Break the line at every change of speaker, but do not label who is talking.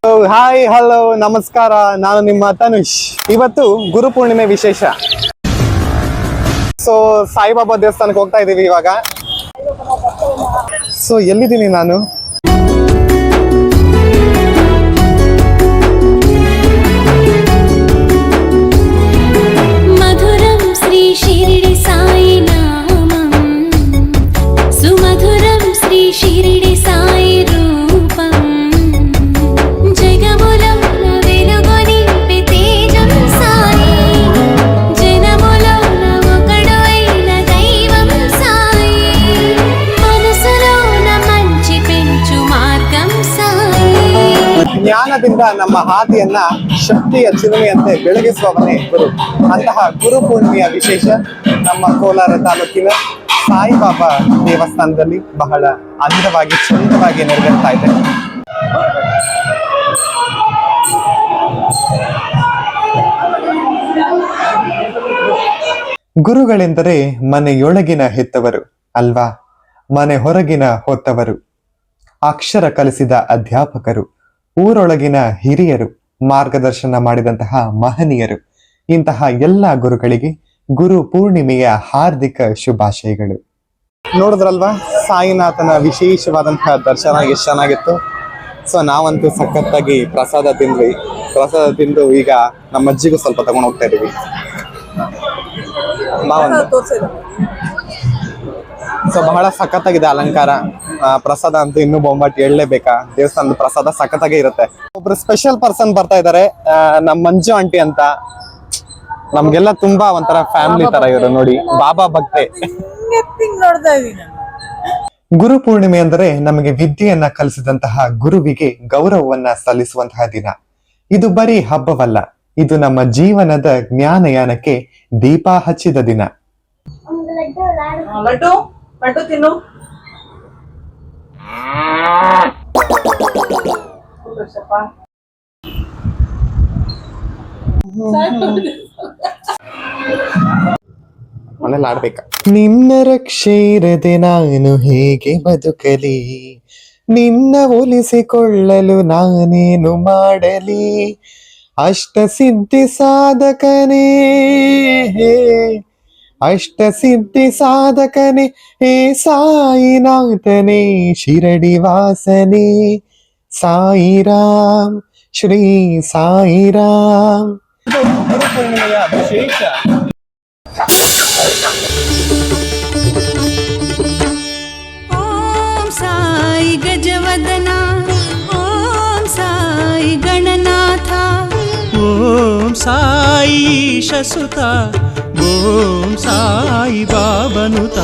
Hi hello ನಮಸ್ಕಾರ, ನಾನು ನಿಮ್ಮ ತನುಷ್. ಇವತ್ತು ಗುರು ಪೂರ್ಣಿಮೆ ವಿಶೇಷ. ಸೊ ಸಾಯಿಬಾಬಾ ದೇವಸ್ಥಾನಕ್ಕೆ ಹೋಗ್ತಾ ಇದೀವಿ ಇವಾಗ. ಸೊ ಎಲ್ಲಿದ್ದೀನಿ ನಾನು?
ಮಧುರಂ ಶ್ರೀ ಶಿರಡಿ ಸಾಯಿ ನಾಮಂ ಸುಮಧುರಂ ಶ್ರೀ ಶಿರಡಿ ಸಾಯಿ ರೂಪಂ జగములో వెలుగొని తేజం సాయి జనములో ఒకడైన దైవం సాయి మనసులో మంచి పెంచు మార్గం సాయి.
ಜ್ಞಾನದಿಂದ ನಮ್ಮ ಹಾದಿಯನ್ನ ಶಕ್ತಿಯ ಚಿಲುಮೆಯಂತೆ ಬೆಳಗಿಸುವವನೇ ಗುರು. ಅಂತಹ ಗುರು ಪೂರ್ಣಿಮೆಯ ವಿಶೇಷ ನಮ್ಮ ಕೋಲಾರ ತಾಲೂಕಿನ ಸಾಯಿಬಾಬಾ ದೇವಸ್ಥಾನದಲ್ಲಿ ಬಹಳ ಅಂದವಾಗಿ ಚಂದವಾಗಿ ನೆರವೇರ್ತಾ ಇದೆ. ಗುರುಗಳೆಂದರೆ ಮನೆಯೊಳಗಿನ ಹೆತ್ತವರು ಅಲ್ವಾ, ಮನೆ ಹೊರಗಿನ ಹೊತ್ತವರು, ಅಕ್ಷರ ಕಲಿಸಿದ ಅಧ್ಯಾಪಕರು, ಊರೊಳಗಿನ ಹಿರಿಯರು, ಮಾರ್ಗದರ್ಶನ ಮಾಡಿದಂತಹ ಮಹನೀಯರು. ಇಂತಹ ಎಲ್ಲ ಗುರುಗಳಿಗೆ ಗುರು ಪೂರ್ಣಿಮೆಯ ಹಾರ್ದಿಕ ಶುಭಾಶಯಗಳು. ನೋಡಿದ್ರಲ್ವಾ ಸಾಯಿನಾಥನ ವಿಶೇಷವಾದಂತಹ ದರ್ಶನ ಎಷ್ಟು ಚೆನ್ನಾಗಿತ್ತು. ಸೊ ನಾವಂತೂ ಸಖತ್ತಾಗಿ ಪ್ರಸಾದ ತಿಂದ್ವಿ. ಪ್ರಸಾದ ತಿಂದು ಈಗ ನಮ್ಮ ಅಜ್ಜಿಗೂ ಸ್ವಲ್ಪ ತಗೊಂಡು ಹೋಗ್ತಾ ಇದೀವಿ. ಸೊ ಬಹಳ ಸಖತ್ತಾಗಿದೆ ಅಲಂಕಾರ. ಪ್ರಸಾದ ಅಂತೂ ಇನ್ನೂ ಬೊಂಬಾಟ್ ಹೇಳಲೇಬೇಕಾ, ದೇವಸ್ಥಾನದ ಪ್ರಸಾದ ಸಖತ್ತಾಗಿ ಇರುತ್ತೆ. ಒಬ್ರು ಸ್ಪೆಷಲ್ ಪರ್ಸನ್ ಬರ್ತಾ ಇದಾರೆ, ನಮ್ಮ ಮಂಜು ಆಂಟಿ ಅಂತ. ನಮ್ಗೆಲ್ಲ ತುಂಬಾ ಒಂಥರ ಫ್ಯಾಮಿಲಿ ತರ ಇವರು. ನೋಡಿ, ಬಾಬಾ ಭಕ್ತೆ. ಗುರು ಪೂರ್ಣಿಮೆ ಅಂದರೆ ನಮಗೆ ವಿದ್ಯೆಯನ್ನ ಕಲಿಸಿದಂತಹ ಗುರುವಿಗೆ ಗೌರವವನ್ನ ಸಲ್ಲಿಸುವಂತಹ ದಿನ. ಇದು ಬರೀ ಹಬ್ಬವಲ್ಲ, ಇದು ನಮ್ಮ ಜೀವನದ ಜ್ಞಾನಯಾನಕ್ಕೆ ದೀಪ ಹಚ್ಚಿದ ದಿನ.
ಲಡ್ಡು ತಿನ್ನು.
ಮನೇಲಿ ಆಡ್ಬೇಕ. ನಿನ್ನ ರಕ್ಷೆ ಇರದೆ ನಾನು ಹೇಗೆ ಬದುಕಲಿ, ನಿನ್ನ ಒಲಿಸಿಕೊಳ್ಳಲು ನಾನೇನು ಮಾಡಲಿ, ಅಷ್ಟ ಸಿದ್ಧಿ ಸಾಧಕನೇ, ಅಷ್ಟ ಸಿದ್ಧಿ ಸಾಧಕನೇ, ಹೇ ಸಾಯಿನಾಥನೇ, ಶಿರಡಿ ವಾಸನೆ, ಸಾಯಿರಾಮ್, ಶ್ರೀ ಸಾಯಿರಾಮ್. ಗುರು ಪೂರ್ಣಿಮೆಯ ವಿಶೇಷ.
ಓಂ ಸಾಯಿ ಗಜವದನ, ಓಂ ಸಾಯಿ ಗಣನಾಥ,
ಓಂ ಸಾಯಿ ಶಸುತ, ಓಂ ಸಾಯಿ ಬಾಬನುತ.